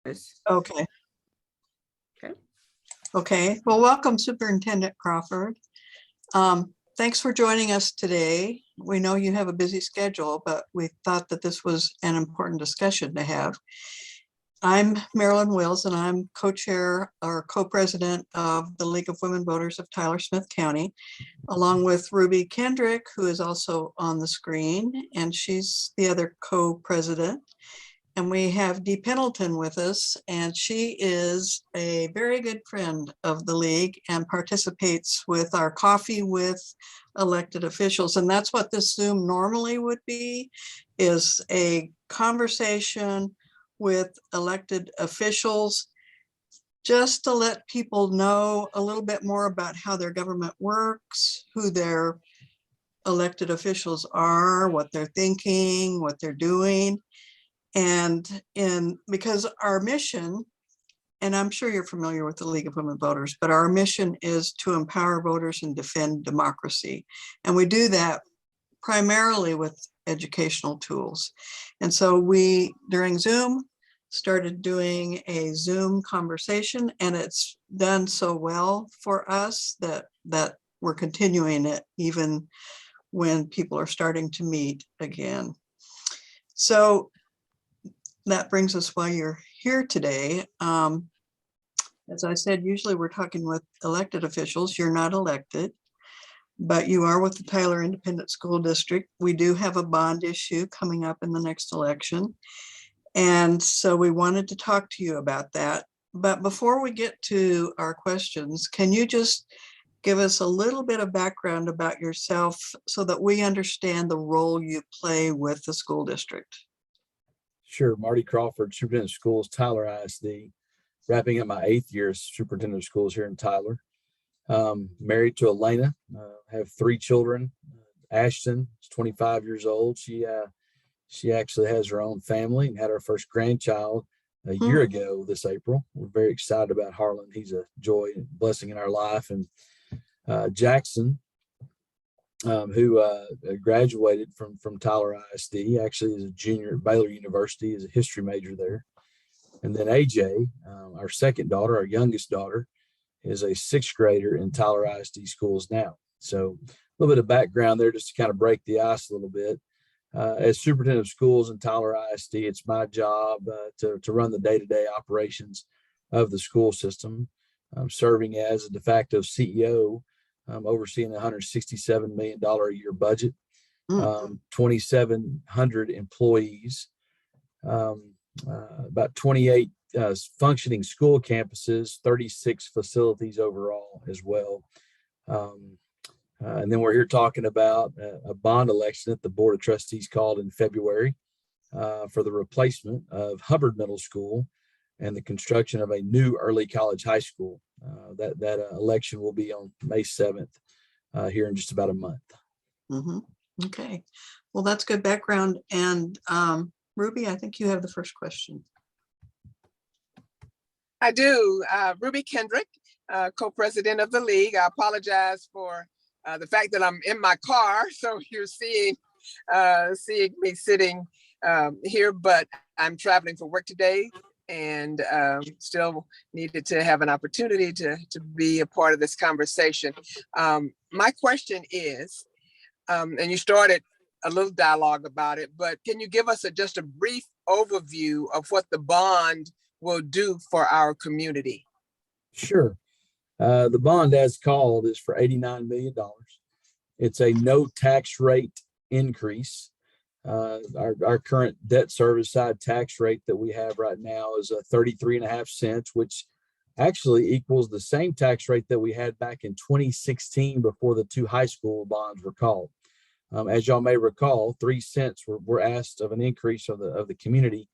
office. Okay. Okay. Okay. Well, welcome, Superintendent Crawford. Thanks for joining us today. We know you have a busy schedule, but we thought that this was an important discussion to have. I'm Marilyn Wills, and I'm co-chair or co-president of the League of Women Voters of Tyler Smith County, along with Rubye Kendrick, who is also on the screen, and she's the other co-president. And we have Dee Pendleton with us, and she is a very good friend of the League and participates with our coffee with elected officials. And that's what this Zoom normally would be, is a conversation with elected officials, just to let people know a little bit more about how their government works, who their elected officials are, what they're thinking, what they're doing. And because our mission, and I'm sure you're familiar with the League of Women Voters, but our mission is to empower voters and defend democracy. And we do that primarily with educational tools. And so we, during Zoom, started doing a Zoom conversation, and it's done so well for us that we're continuing it even when people are starting to meet again. So that brings us why you're here today. As I said, usually we're talking with elected officials. You're not elected, but you are with the Tyler Independent School District. We do have a bond issue coming up in the next election. And so we wanted to talk to you about that. But before we get to our questions, can you just give us a little bit of background about yourself so that we understand the role you play with the school district? Sure. Marty Crawford, Superintendent of Schools, Tyler ISD, wrapping up my 8th year as Superintendent of Schools here in Tyler. Married to Elena, have 3 children. Ashton is 25 years old. She actually has her own family and had our first grandchild a year ago this April. We're very excited about Harlan. He's a joy and blessing in our life. And Jackson, who graduated from Tyler ISD, actually is a junior at Baylor University, is a history major there. And then AJ, our second daughter, our youngest daughter, is a 6th grader in Tyler ISD schools now. So a little bit of background there just to kind of break the ice a little bit. As superintendent of schools in Tyler ISD, it's my job to run the day-to-day operations of the school system. I'm serving as a de facto CEO, overseeing a $167 million a year budget, 2,700 employees, about 28 functioning school campuses, 36 facilities overall as well. And then we're here talking about a bond election that the Board of Trustees called in February for the replacement of Hubbard Middle School and the construction of a new early college high school. That election will be on May 7th here in just about a month. Okay, well, that's good background. And Rubye, I think you have the first question. I do. Rubye Kendrick, co-president of the League. I apologize for the fact that I'm in my car, so you're seeing me sitting here, but I'm traveling for work today and still needed to have an opportunity to be a part of this conversation. My question is, and you started a little dialogue about it, but can you give us just a brief overview of what the bond will do for our community? Sure. The bond, as called, is for $89 million. It's a no tax rate increase. Our current debt service side tax rate that we have right now is 33.5 cents, which actually equals the same tax rate that we had back in 2016 before the 2 high school bonds were called. As y'all may recall, 3 cents were asked of an increase of the community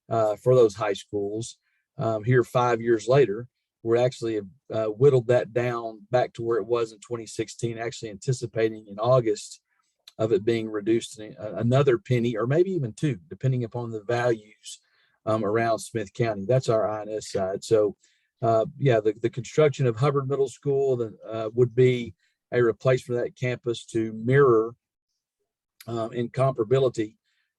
for those high schools. Here 5 years later, we're actually whittled that down back to where it was in 2016, actually anticipating in August of it being reduced another penny or maybe even 2, depending upon the values around Smith County. That's our INS side. So yeah, the construction of Hubbard Middle School would be a replacement of that campus to mirror in comparability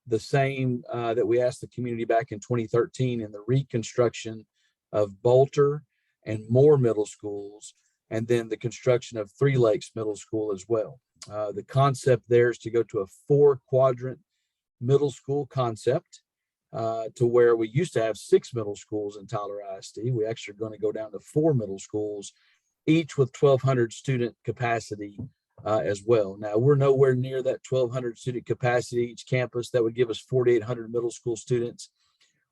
the same that we asked the community back in 2013 in the reconstruction of Bolter and Moore middle schools, and then the construction of Three Lakes Middle School as well. The concept there is to go to a 4-quadrant middle school concept, to where we used to have 6 middle schools in Tyler ISD. We actually are going to go down to 4 middle schools, each with 1,200 student capacity as well. Now, we're nowhere near that 1,200 student capacity each campus. That would give us 4,800 middle school students.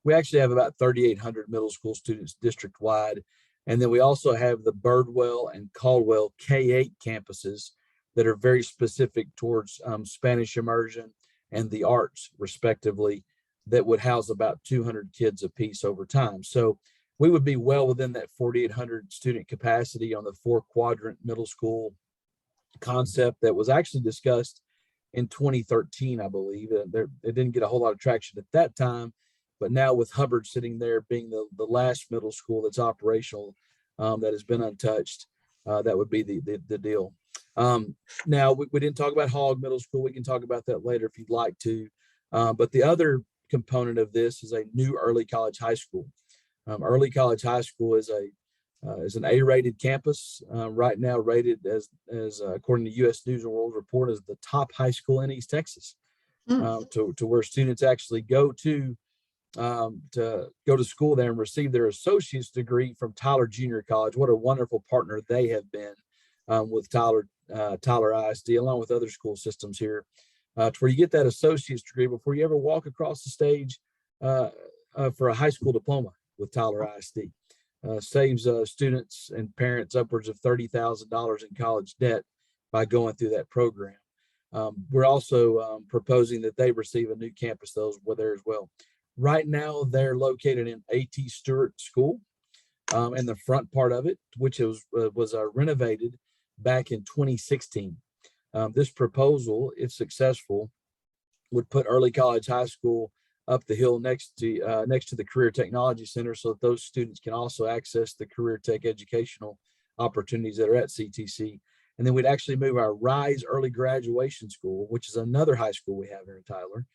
We actually have about 3,800 middle school students district-wide. And then we also have the Birdwell and Caldwell K-8 campuses that are very specific towards Spanish immersion and the arts, respectively, that would house about 200 kids apiece over time. So we would be well within that 4,800 student capacity on the 4-quadrant middle school concept that was actually discussed in 2013, I believe. It didn't get a whole lot of traction at that time, but now with Hubbard sitting there being the last middle school that's operational, that has been untouched, that would be the deal. Now, we didn't talk about Hogg Middle School. We can talk about that later if you'd like to. But the other component of this is a new early college high school. Early college high school is an A-rated campus, right now rated as according to U.S. News and World Report, as the top high school in East Texas, to where students actually go to school there and receive their associate's degree from Tyler Junior College. What a wonderful partner they have been with Tyler ISD, along with other school systems here, to where you get that associate's degree before you ever walk across the stage for a high school diploma with Tyler ISD. Saves students and parents upwards of $30,000 in college debt by going through that program. We're also proposing that they receive a new campus there as well. Right now, they're located in A.T. Stewart School, and the front part of it, which was renovated back in 2016. This proposal, if successful, would put early college high school up the hill next to the Career Technology Center, so that those students can also access the career tech educational opportunities that are at CTC. And then we'd actually move our RISE Early Graduation School, which is another high school we have here in Tyler.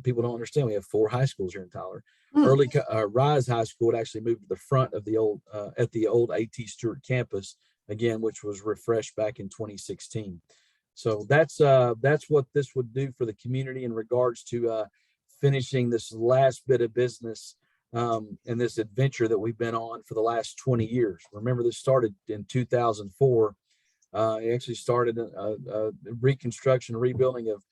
People don't understand we have 4 high schools here in Tyler. RISE High School would actually move to the front of the old at the old A.T. Stewart campus again, which was refreshed back in 2016. So that's what this would do for the community in regards to finishing this last bit of business and this adventure that we've been on for the last 20 years. Remember, this started in 2004. It actually started a reconstruction, rebuilding of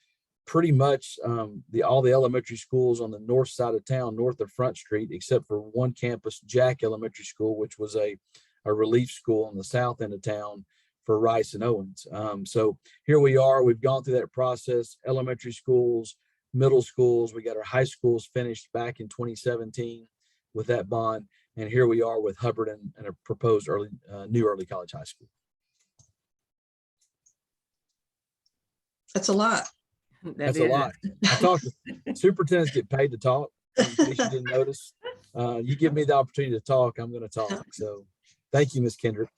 pretty much all the elementary schools on the north side of town, north of Front Street, except for one campus, Jack Elementary School, which was a relief school on the south end of town for Rice and Owens. So here we are. We've gone through that process. Elementary schools, middle schools. We got our high schools finished back in 2017 with that bond, and here we are with Hubbard and a proposed new early college high school. That's a lot. That's a lot. I talk to superintendents get paid to talk. In case you didn't notice, you give me the opportunity to talk, I'm going to talk. So thank you, Ms. Kendrick.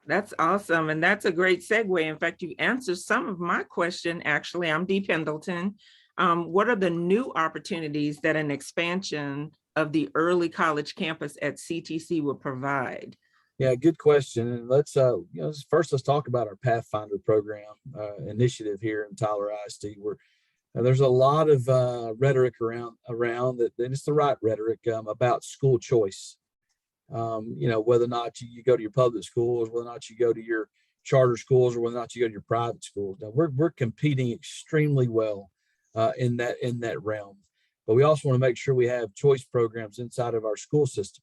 That's awesome. And that's a great segue. In fact, you answered some of my question. Actually, I'm Dee Pendleton. What are the new opportunities that an expansion of the early college campus at CTC will provide? Yeah, good question. And let's first let's talk about our Pathfinder program initiative here in Tyler ISD. Where there's a lot of rhetoric around that, and it's the right rhetoric about school choice. Whether or not you go to your public schools, whether or not you go to your charter schools, or whether or not you go to your private schools. Now we're competing extremely well in that realm, but we also want to make sure we have choice programs inside of our school system.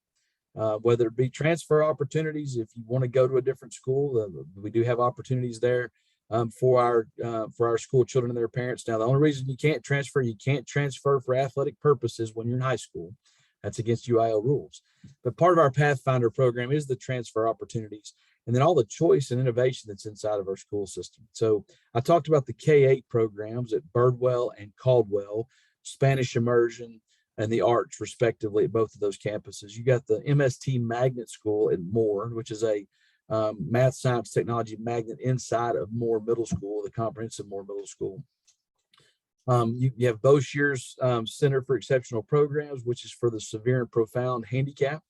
Whether it be transfer opportunities, if you want to go to a different school, we do have opportunities there for our school children and their parents. Now, the only reason you can't transfer for athletic purposes when you're in high school. That's against UIL rules. But part of our Pathfinder program is the transfer opportunities, and then all the choice and innovation that's inside of our school system. So I talked about the K-8 programs at Birdwell and Caldwell, Spanish immersion, and the arts, respectively, at both of those campuses. You got the MST Magnet School at Moore, which is a math, science, technology magnet inside of Moore Middle School, the comprehensive Moore Middle School. You have Boshear's Center for Exceptional Programs, which is for the severe and profound handicapped.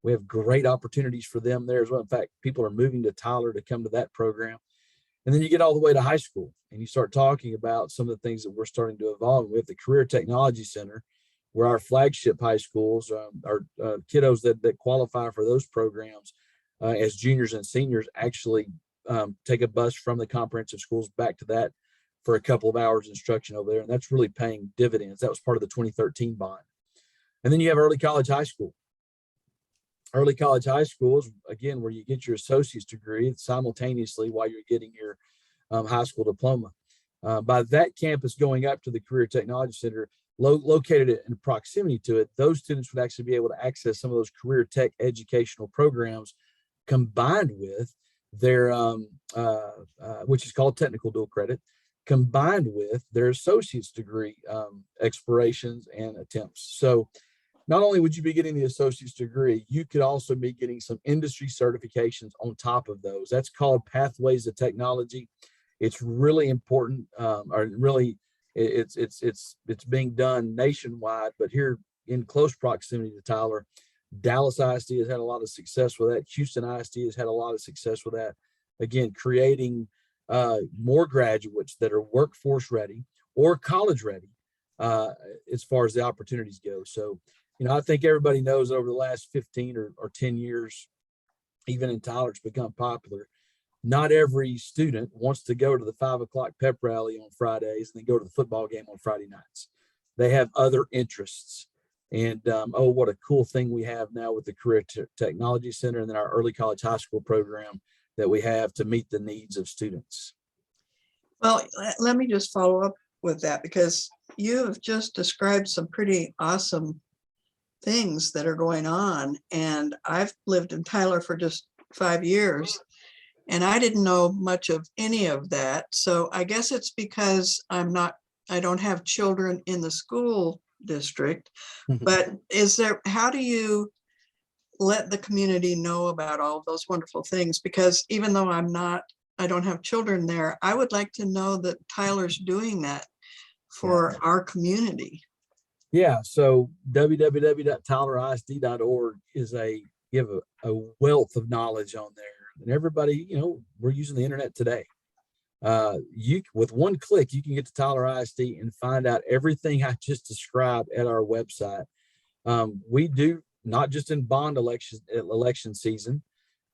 We have great opportunities for them there as well. In fact, people are moving to Tyler to come to that program. And then you get all the way to high school and you start talking about some of the things that we're starting to evolve. We have the Career Technology Center, where our flagship high schools are kiddos that qualify for those programs as juniors and seniors actually take a bus from the comprehensive schools back to that for a couple of hours instruction over there. And that's really paying dividends. That was part of the 2013 bond. And then you have early college high school. Early college high school is, again, where you get your associate's degree simultaneously while you're getting your high school diploma. By that campus going up to the Career Technology Center, located in proximity to it, those students would actually be able to access some of those career tech educational programs combined with their, which is called technical dual credit, combined with their associate's degree expirations and attempts. So not only would you be getting the associate's degree, you could also be getting some industry certifications on top of those. That's called Pathways to Technology. It's really important, or really it's being done nationwide, but here in close proximity to Tyler, Dallas ISD has had a lot of success with that. Houston ISD has had a lot of success with that. Again, creating more graduates that are workforce ready or college ready as far as the opportunities go. So, I think everybody knows that over the last 15 or 10 years, even in Tyler, it's become popular. Not every student wants to go to the 5 o'clock pep rally on Fridays and then go to the football game on Friday nights. They have other interests. And what a cool thing we have now with the Career Technology Center and then our early college high school program that we have to meet the needs of students. Well, let me just follow up with that, because you have just described some pretty awesome things that are going on. And I've lived in Tyler for just 5 years, and I didn't know much of any of that. So I guess it's because I don't have children in the school district. But how do you let the community know about all of those wonderful things? Because even though I don't have children there, I would like to know that Tyler's doing that for our community. Yeah, so www.tylerisd.org is you have a wealth of knowledge on there, and everybody, we're using the internet today. With one click, you can get to Tyler ISD and find out everything I just described at our website. We do not just in bond election season,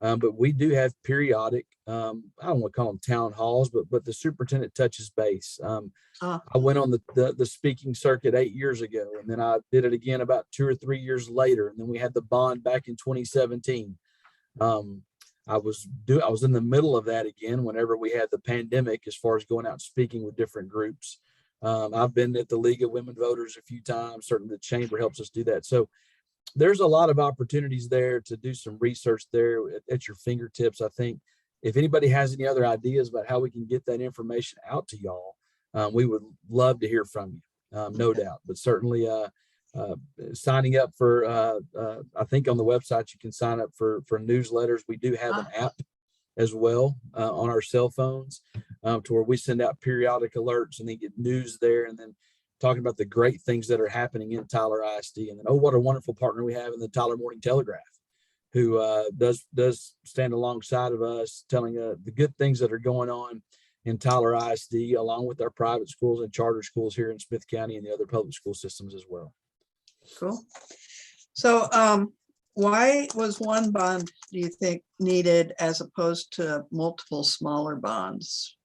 but we do have periodic, I don't want to call them town halls, but the superintendent touches base. I went on the speaking circuit 8 years ago, and then I did it again about 2 or 3 years later. And then we had the bond back in 2017. I was in the middle of that again whenever we had the pandemic, as far as going out and speaking with different groups. I've been at the League of Women Voters a few times. Certainly the chamber helps us do that. So there's a lot of opportunities there to do some research there at your fingertips. I think if anybody has any other ideas about how we can get that information out to y'all, we would love to hear from you, no doubt. But certainly signing up for, I think on the website, you can sign up for newsletters. We do have an app as well on our cell phones to where we send out periodic alerts and then get news there, and then talking about the great things that are happening in Tyler ISD. And then, what a wonderful partner we have in the Tyler Morning Telegraph, who does stand alongside of us, telling the good things that are going on in Tyler ISD, along with our private schools and charter schools here in Smith County and the other public school systems as well. Cool. So why was one bond, do you think, needed as opposed to multiple smaller bonds?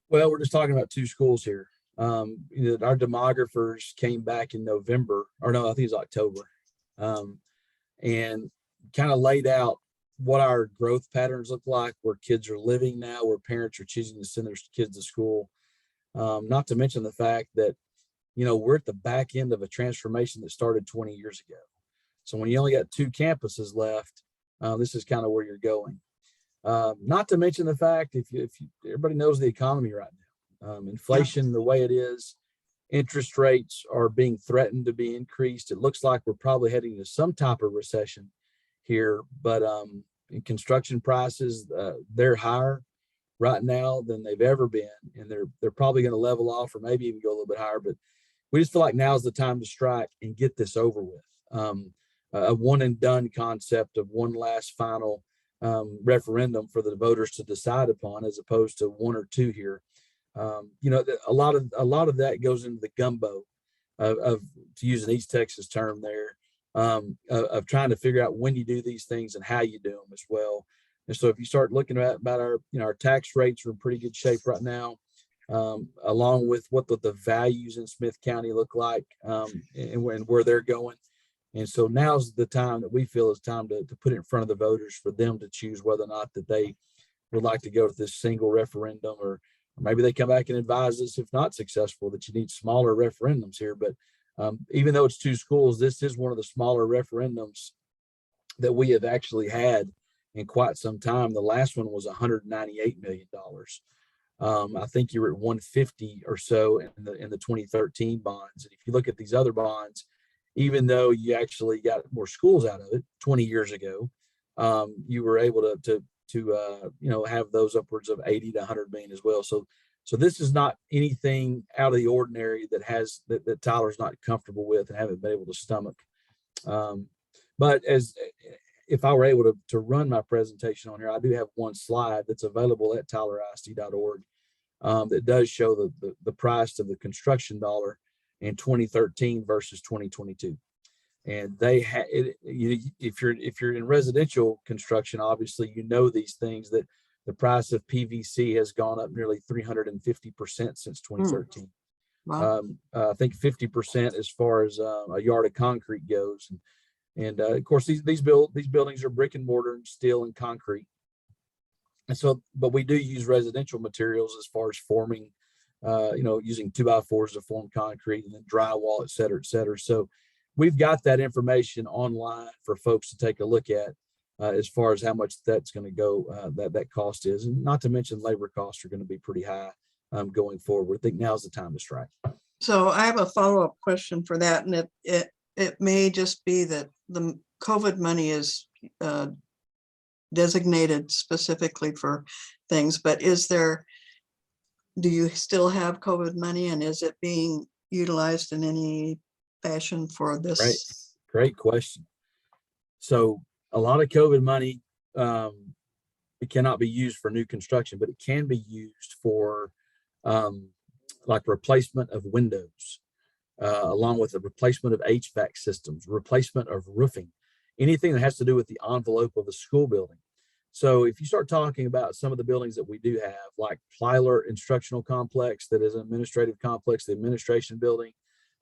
Well, we're just talking about 2 schools here. Our demographers came back in November, or no, I think it's October, and kind of laid out what our growth patterns look like, where kids are living now, where parents are choosing to send their kids to school. Not to mention the fact that, we're at the back end of a transformation that started 20 years ago. So when you only got 2 campuses left, this is kind of where you're going. Not to mention the fact, if everybody knows the economy right now. Inflation, the way it is, interest rates are being threatened to be increased. It looks like we're probably heading to some type of recession here, but in construction prices, they're higher. right now than they've ever been. And they're probably going to level off or maybe even go a little bit higher, but we just feel like now's the time to strike and get this over with. A one and done concept of one last final referendum for the voters to decide upon, as opposed to one or two here. You know, a lot of that goes into the gumbo of to use an East Texas term there, of trying to figure out when you do these things and how you do them as well. And so if you start looking at about our, you know, our tax rates are in pretty good shape right now, along with what the values in Smith County look like, and where they're going. And so now's the time that we feel is time to put it in front of the voters for them to choose whether or not that they would like to go to this single referendum, or maybe they come back and advise us, if not successful, that you need smaller referendums here. But even though it's two schools, this is one of the smaller referendums that we have actually had in quite some time. The last one was $198 million. I think you were at 150 or so in the 2013 bonds. And if you look at these other bonds, even though you actually got more schools out of it 20 years ago, you were able to you know, have those upwards of 80 to 100 million as well. So this is not anything out of the ordinary that Tyler's not comfortable with and haven't been able to stomach. But if I were able to run my presentation on here, I do have one slide that's available at tylerisd.org that does show the price of the construction dollar in 2013 versus 2022. And they if you're in residential construction, obviously, you know, these things, that the price of PVC has gone up nearly 350% since 2013. Wow. I think 50% as far as a yard of concrete goes. And of course, these buildings are brick and mortar and steel and concrete. And so, but we do use residential materials as far as forming, you know, using 2x4s to form concrete, and then drywall, et cetera, et cetera. So we've got that information online for folks to take a look at, as far as how much that's going to go, that cost is. And not to mention labor costs are going to be pretty high going forward. I think now's the time to strike. So I have a follow-up question for that, and it may just be that the COVID money is designated specifically for things, but do you still have COVID money, and is it being utilized in any fashion for this? Great question. So a lot of COVID money, it cannot be used for new construction, but it can be used for like replacement of windows, along with the replacement of HVAC systems, replacement of roofing, anything that has to do with the envelope of a school building. So if you start talking about some of the buildings that we do have, like Tyler Instructional Complex, that is an administrative complex, the administration building,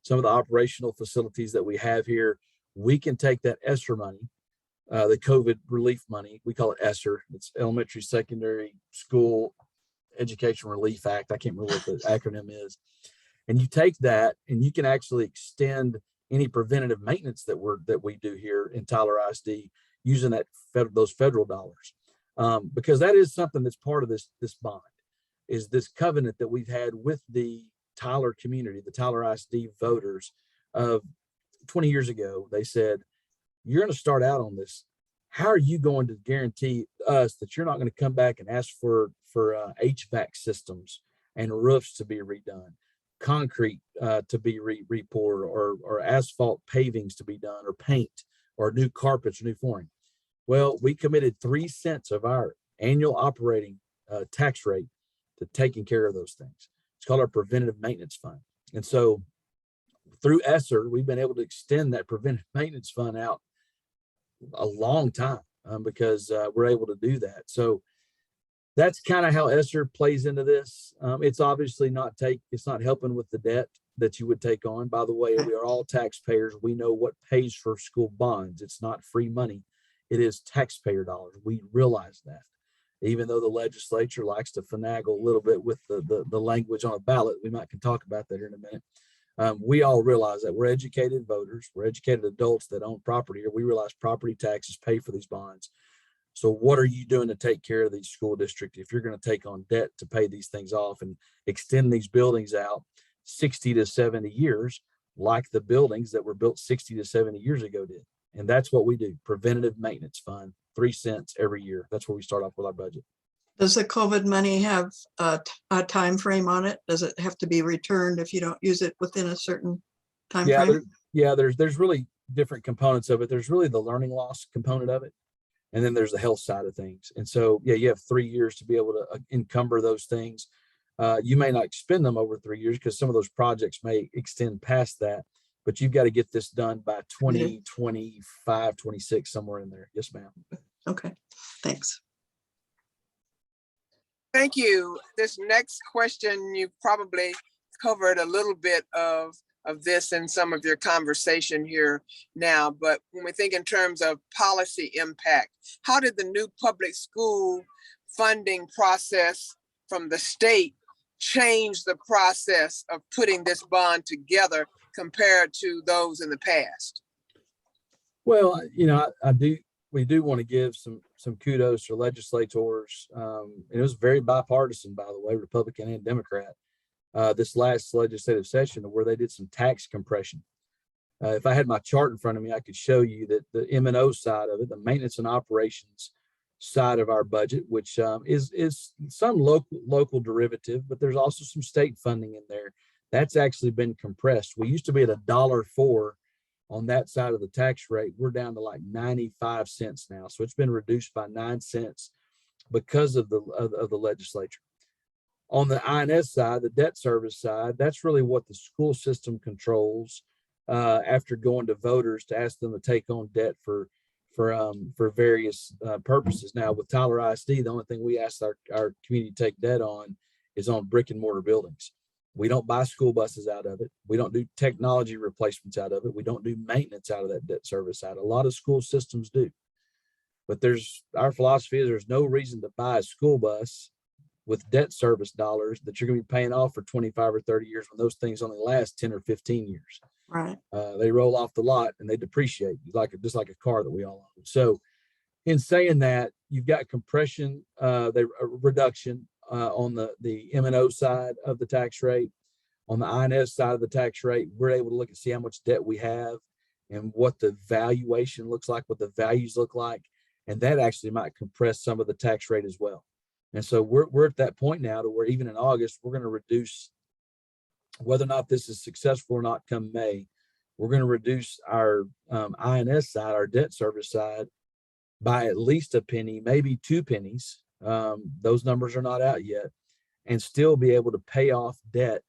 some of the operational facilities that we have here, we can take that ESSER money, the COVID relief money, we call it ESSER. It's Elementary Secondary School Education Relief Act. I can't remember what the acronym is. And you take that and you can actually extend any preventative maintenance that we do here in Tyler ISD using those federal dollars, because that is something that's part of this bond, is this covenant that we've had with the Tyler community, the Tyler ISD voters of 20 years ago. They said, you're going to start out on this. How are you going to guarantee us that you're not going to come back and ask for HVAC systems and roofs to be redone, concrete to be re-poured, or asphalt pavings to be done, or paint, or new carpets, or new flooring? Well, we committed 3 cents of our annual operating tax rate to taking care of those things. It's called our preventative maintenance fund. And so through ESSER, we've been able to extend that preventative maintenance fund out a long time, because we're able to do that. So that's kind of how ESSER plays into this. It's obviously it's not helping with the debt that you would take on. By the way, we are all taxpayers. We know what pays for school bonds. It's not free money. It is taxpayer dollars. We realize that, even though the legislature likes to finagle a little bit with the language on a ballot. We can talk about that here in a minute. We all realize that we're educated voters, we're educated adults that own property here. We realize property taxes pay for these bonds. So what are you doing to take care of these school districts if you're going to take on debt to pay these things off and extend these buildings out 60 to 70 years, like the buildings that were built 60 to 70 years ago did? And that's what we do. Preventative maintenance fund, 3 cents every year. That's where we start off with our budget. Does the COVID money have a time frame on it? Does it have to be returned if you don't use it within a certain time Yeah, frame? there's really different components of it. There's really the learning loss component of it, and then there's the health side of things. And so, yeah, you have 3 years to be able to encumber those things. You may not spend them over 3 years because some of those projects may extend past that, but you've got to get this done by 2025, 26, somewhere in there. Yes, ma'am. Okay, thanks. Thank you. This next question, you probably covered a little bit of this in some of your conversation here now, but when we think in terms of policy impact, how did the new public school funding process from the state change the process of putting this bond together compared to those in the past? Well, we do want to give some kudos to legislators. It was very bipartisan, by the way, Republican and Democrat, this last legislative session where they did some tax compression. If I had my chart in front of me, I could show you that the M&O side of it, the maintenance and operations side of our budget, which is some local derivative, but there's also some state funding in there. That's actually been compressed. We used to be at $1.04 on that side of the tax rate. We're down to like 95 cents now. So it's been reduced by 9 cents because of the legislature. On the INS side, the debt service side, that's really what the school system controls after going to voters to ask them to take on debt for various purposes. Now with Tyler ISD, the only thing we ask our community to take debt on is on brick and mortar buildings. We don't buy school buses out of it. We don't do technology replacements out of it. We don't do maintenance out of that debt service side. A lot of school systems do. But our philosophy is there's no reason to buy a school bus with debt service dollars that you're going to be paying off for 25 or 30 years when those things only last 10 or 15 years. Right. They roll off the lot and they depreciate just like a car that we all own. So in saying that, you've got compression, reduction on the M&O side of the tax rate. On the INS side of the tax rate, we're able to look and see how much debt we have and what the valuation looks like, what the values look like. And that actually might compress some of the tax rate as well. And so we're at that point now to where even in August, we're going to reduce, whether or not this is successful or not come May, we're going to reduce our INS side, our debt service side, by at least a penny, maybe 2 pennies. Those numbers are not out yet, and still be able to pay off debt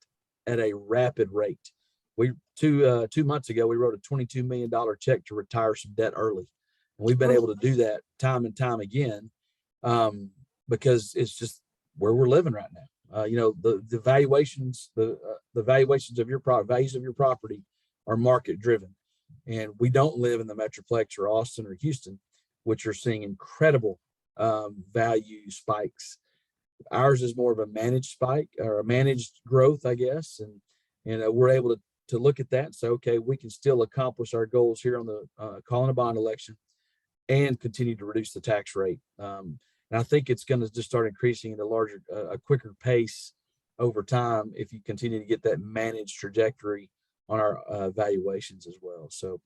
at a rapid rate. We 2 months ago, we wrote a $22 million check to retire some debt early. And we've been able to do that time and time again because it's just where we're living right now. The valuations, the valuations of your values of your property are market driven. And we don't live in the Metroplex or Austin or Houston, which are seeing incredible value spikes. Ours is more of a managed spike or a managed growth, I guess. And we're able to look at that and say, okay, we can still accomplish our goals here on the calling a bond election and continue to reduce the tax rate. And I think it's going to just start increasing at a quicker pace over time if you continue to get that managed trajectory on our valuations as well. So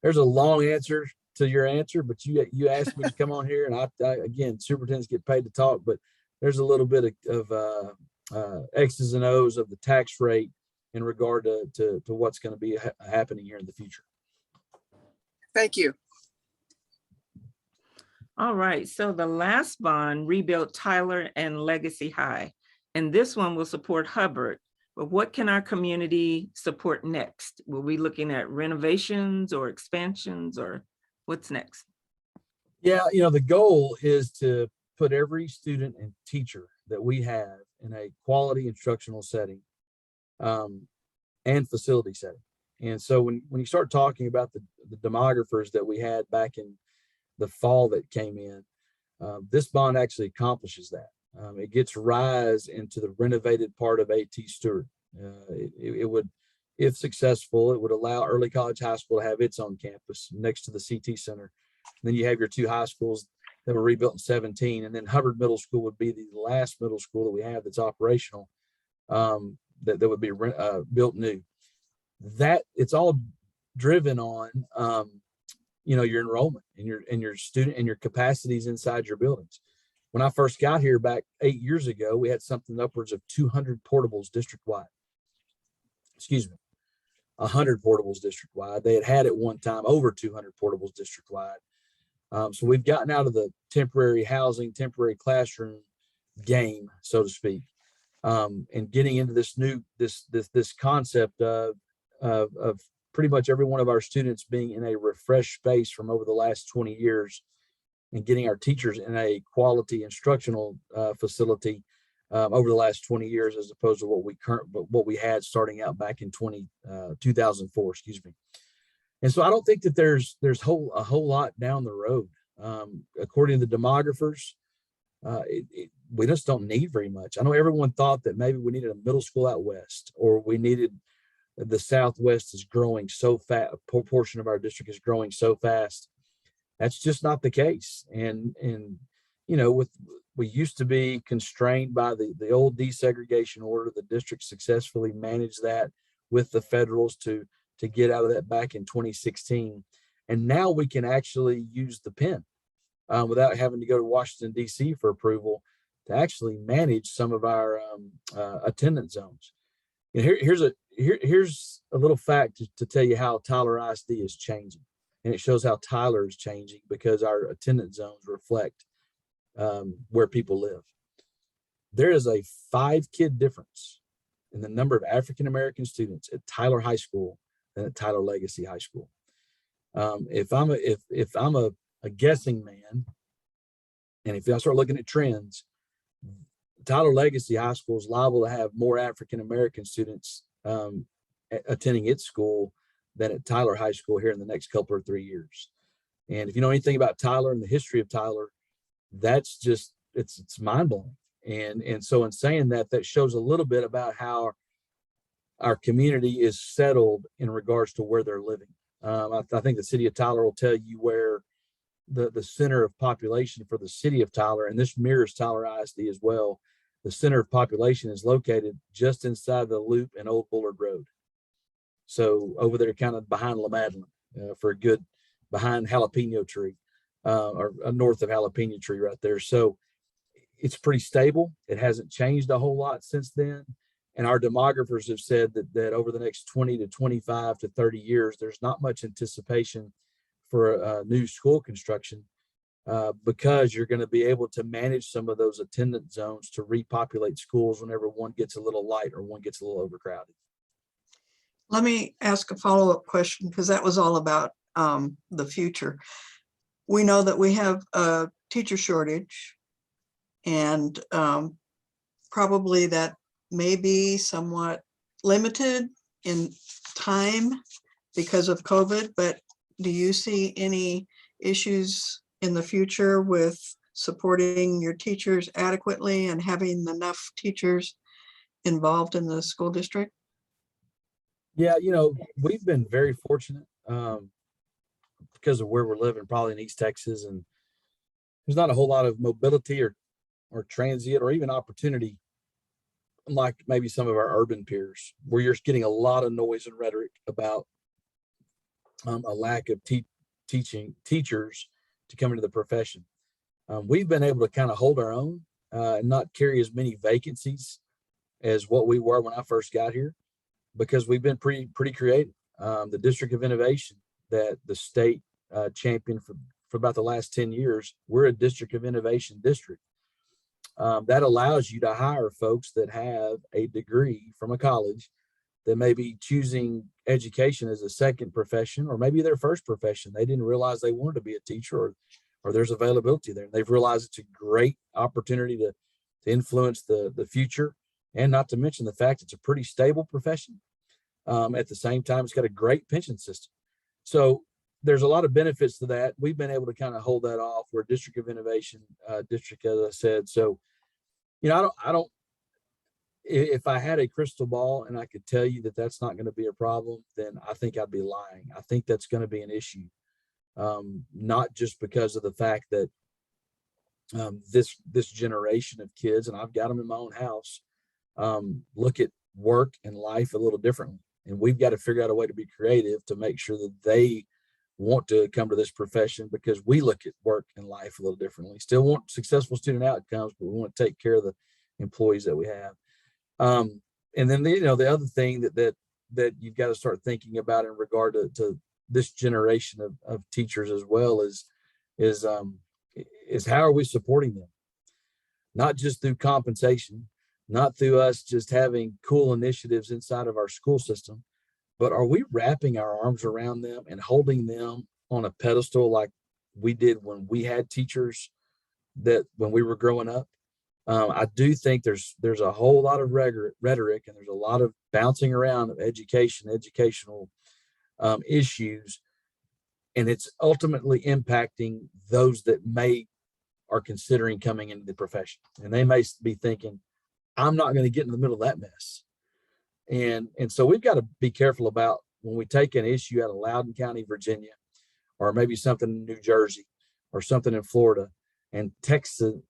there's a long answer to your answer, but you asked me to come on here, and I again, superintendents get paid to talk, but there's a little bit of X's and O's of the tax rate in regard to what's going to be happening here in the future. Thank you. All right, so the last bond rebuilt Tyler and Legacy High, and this one will support Hubbard. But what can our community support next? Will we be looking at renovations or expansions, or what's next? Yeah, the goal is to put every student and teacher that we have in a quality instructional setting and facility setting. And so when you start talking about the demographers that we had back in the fall that came in, this bond actually accomplishes that. It gets RISE into the renovated part of A.T. Stewart. It would, if successful, it would allow Early College High School to have its own campus next to the CT Center. And then you have your 2 high schools that were rebuilt in 17, and then Hubbard Middle School would be the last middle school that we have that's operational, that would be built new. That it's all driven on your enrollment and your student and your capacities inside your buildings. When I first got here back 8 years ago, we had something upwards of 200 portables district-wide. Excuse me, 100 portables district-wide. They had at one time over 200 portables district-wide. So we've gotten out of the temporary housing, temporary classroom game, so to speak, and getting into this new this concept of pretty much every one of our students being in a refreshed space from over the last 20 years, and getting our teachers in a quality instructional facility over the last 20 years, as opposed to what we had starting out back in 2004, excuse me. And so I don't think that there's a whole lot down the road. According to the demographers, we just don't need very much. I know everyone thought that maybe we needed a middle school out west, or we needed the Southwest is growing so fast. A portion of our district is growing so fast. That's just not the case. And you know, we used to be constrained by the old desegregation order. The district successfully managed that with the federals to get out of that back in 2016. And now we can actually use the pen without having to go to Washington, D.C. for approval to actually manage some of our attendance zones. And here's a little fact to tell you how Tyler ISD is changing. And it shows how Tyler is changing because our attendance zones reflect where people live. There is a 5-kid difference in the number of African-American students at Tyler High School than at Tyler Legacy High School. If I'm a guessing man, and if I start looking at trends, Tyler Legacy High School is liable to have more African-American students attending its school than at Tyler High School here in the next couple or 3 years. And if you know anything about Tyler and the history of Tyler, that's just, it's mind-blowing. And so in saying that, that shows a little bit about how our community is settled in regards to where they're living. I think the city of Tyler will tell you where the center of population for the city of Tyler, and this mirrors Tyler ISD as well, the center of population is located just inside the loop in Old Bullard Road. So over there, kind of behind La Madeline, for a good, behind Jalapeno Tree, or north of Jalapeno Tree right there. So it's pretty stable. It hasn't changed a whole lot since then. And our demographers have said that over the next 20 to 25 to 30 years, there's not much anticipation for new school construction because you're going to be able to manage some of those attendance zones to repopulate schools whenever one gets a little light or one gets a little overcrowded. Let me ask a follow-up question, because that was all about the future. We know that we have a teacher shortage, and probably that may be somewhat limited in time because of COVID, but do you see any issues in the future with supporting your teachers adequately and having enough teachers involved in the school district? Yeah, you know, we've been very fortunate because of where we're living, probably in East Texas, and there's not a whole lot of mobility or transient or even opportunity, like maybe some of our urban peers, where you're getting a lot of noise and rhetoric about a lack of teachers to come into the profession. We've been able to kind of hold our own and not carry as many vacancies as what we were when I first got here, because we've been pretty creative. The District of Innovation that the state championed for about the last 10 years, we're a District of Innovation district. That allows you to hire folks that have a degree from a college that may be choosing education as a second profession, or maybe their first profession. They didn't realize they wanted to be a teacher, or there's availability there. They've realized it's a great opportunity to influence the future, and not to mention the fact it's a pretty stable profession. At the same time, it's got a great pension system. So there's a lot of benefits to that. We've been able to kind of hold that off. We're a District of Innovation district, as I said. So, you know, I don't, if I had a crystal ball and I could tell you that that's not going to be a problem, then I think I'd be lying. I think that's going to be an issue. Not just because of the fact that this generation of kids, and I've got them in my own house, look at work and life a little differently. And we've got to figure out a way to be creative to make sure that they want to come to this profession because we look at work and life a little differently. Still want successful student outcomes, but we want to take care of the employees that we have. And then the other thing that you've got to start thinking about in regard to this generation of teachers as well is how are we supporting them? Not just through compensation, not through us just having cool initiatives inside of our school system, but are we wrapping our arms around them and holding them on a pedestal like we did when we had teachers that when we were growing up? I do think there's a whole lot of rhetoric and there's a lot of bouncing around of educational issues, and it's ultimately impacting those that are considering coming into the profession, and they may be thinking, I'm not going to get in the middle of that mess. And so we've got to be careful about when we take an issue out of Loudoun County, Virginia, or maybe something in New Jersey or something in Florida, and Texanizing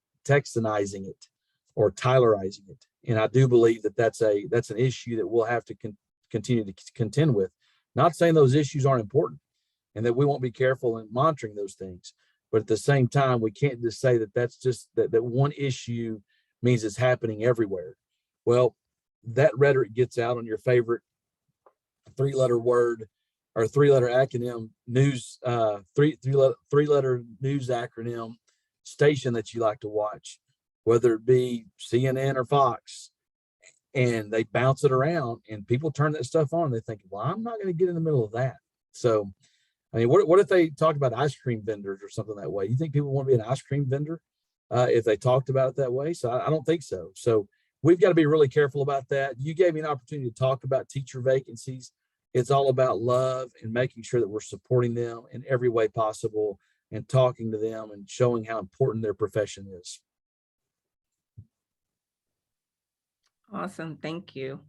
it or Tylerizing it. And I do believe that that's an issue that we'll have to continue to contend with. Not saying those issues aren't important and that we won't be careful in monitoring those things, but at the same time, we can't just say that's just that one issue means it's happening everywhere. Well, that rhetoric gets out on your favorite three-letter word or three-letter acronym news, three-letter news acronym station that you like to watch, whether it be CNN or Fox, and they bounce it around and people turn that stuff on and they think, well, I'm not going to get in the middle of that. So, I mean, what if they talk about ice cream vendors or something that way? You think people want to be an ice cream vendor if they talked about it that way? So I don't think so. So we've got to be really careful about that. You gave me an opportunity to talk about teacher vacancies. It's all about love and making sure that we're supporting them in every way possible and talking to them and showing how important their profession is. Awesome, thank you.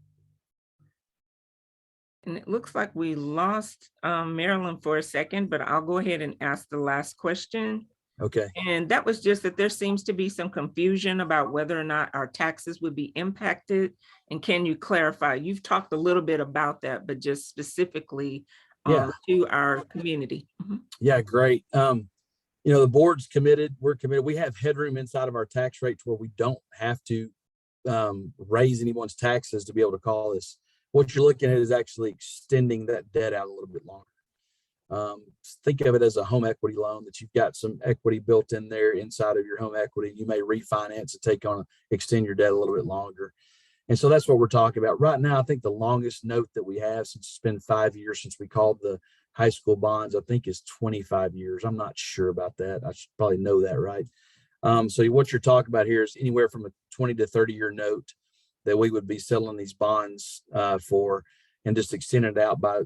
And it looks like we lost Marilyn for a second, but I'll go ahead and ask the last question. Okay. And that was just that there seems to be some confusion about whether or not our taxes would be impacted. And can you clarify? You've talked a little bit about that, but just specifically to our community. Mm-hmm. Yeah, great. The board's committed. We're committed. We have headroom inside of our tax rate to where we don't have to raise anyone's taxes to be able to call this. What you're looking at is actually extending that debt out a little bit longer. Think of it as a home equity loan that you've got some equity built in there inside of your home equity. You may refinance and extend your debt a little bit longer. And so that's what we're talking about right now. I think the longest note that we have, since it's been 5 years since we called the high school bonds, I think is 25 years. I'm not sure about that. I should probably know that, right? So what you're talking about here is anywhere from a 20 to 30 year note that we would be selling these bonds for, and just extend it out by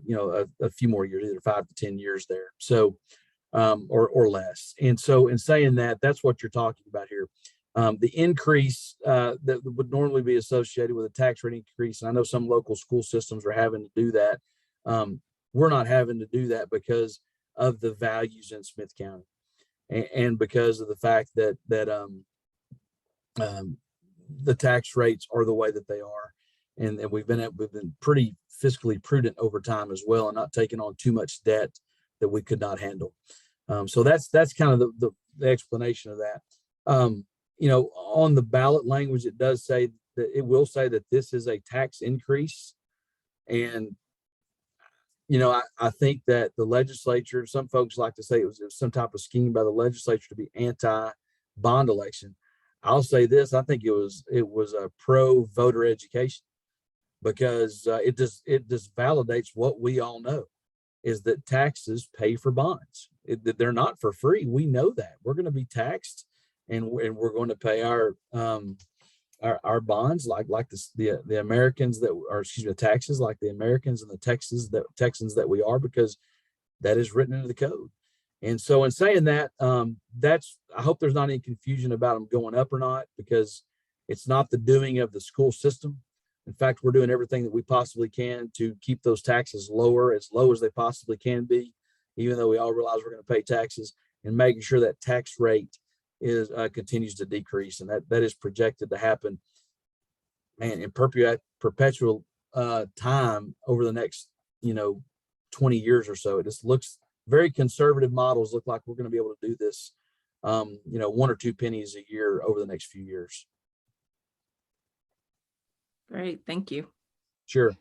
a few more years, either 5 to 10 years there. So or less. And so in saying that, that's what you're talking about here. The increase that would normally be associated with a tax rate increase, and I know some local school systems are having to do that. We're not having to do that because of the values in Smith County, and because of the fact that the tax rates are the way that they are, and we've been pretty fiscally prudent over time as well, and not taking on too much debt that we could not handle. So that's kind of the explanation of that. On the ballot language, it does say that it will say that this is a tax increase, and I think that the legislature, some folks like to say it was some type of scheme by the legislature to be anti-bond election. I'll say this: I think it was a pro-voter education, because it just validates what we all know, is that taxes pay for bonds. They're not for free. We know that. We're going to be taxed, and we're going to pay our bonds like the Americans that are, taxes like the Americans and the Texans that we are, because that is written into the code. And so in saying that, I hope there's not any confusion about them going up or not, because it's not the doing of the school system. In fact, we're doing everything that we possibly can to keep those taxes lower, as low as they possibly can be, even though we all realize we're going to pay taxes, and making sure that tax rate is continues to decrease. And that is projected to happen, man, in perpetual time over the next 20 years or so. It just looks very conservative models look like we're going to be able to do this, 1 or 2 pennies a year over the next few years. Great, thank you. Sure.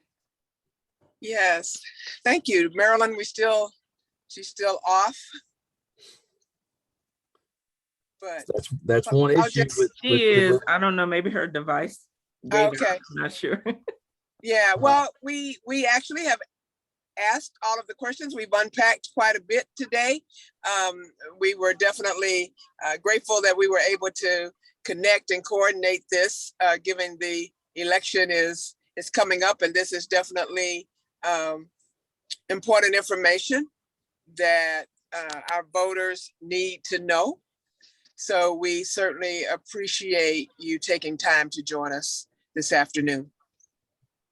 Yes, thank you, Marilyn. She's still off. But That's one I'll issue just- with She is, I don't know, maybe her device. gave it Okay. up, I'm not sure. Yeah, well, we actually have asked all of the questions. We've unpacked quite a bit today. We were definitely grateful that we were able to connect and coordinate this, given the election is coming up, and this is definitely important information that our voters need to know. So we certainly appreciate you taking time to join us this afternoon.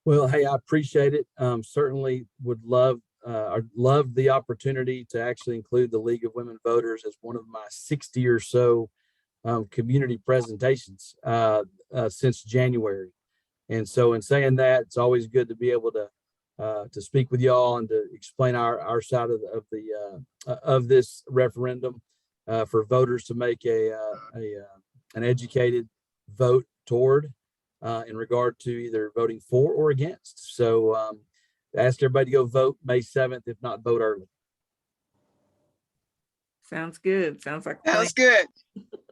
Well, hey, I appreciate it. Certainly would love the opportunity to actually include the League of Women Voters as one of my 60 or so community presentations since January. And so in saying that, it's always good to be able to speak with y'all and to explain our side of this referendum for voters to make an educated vote toward in regard to either voting for or against. So ask everybody to go vote May 7th, if not vote early. Sounds good. Sounds like a plan. Sounds good.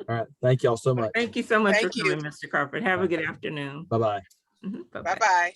All right. Thank y'all so much. Thank you so much for Thank you. coming, Mr. Crawford. Have a good afternoon. Bye-bye. Bye-bye. Bye-bye.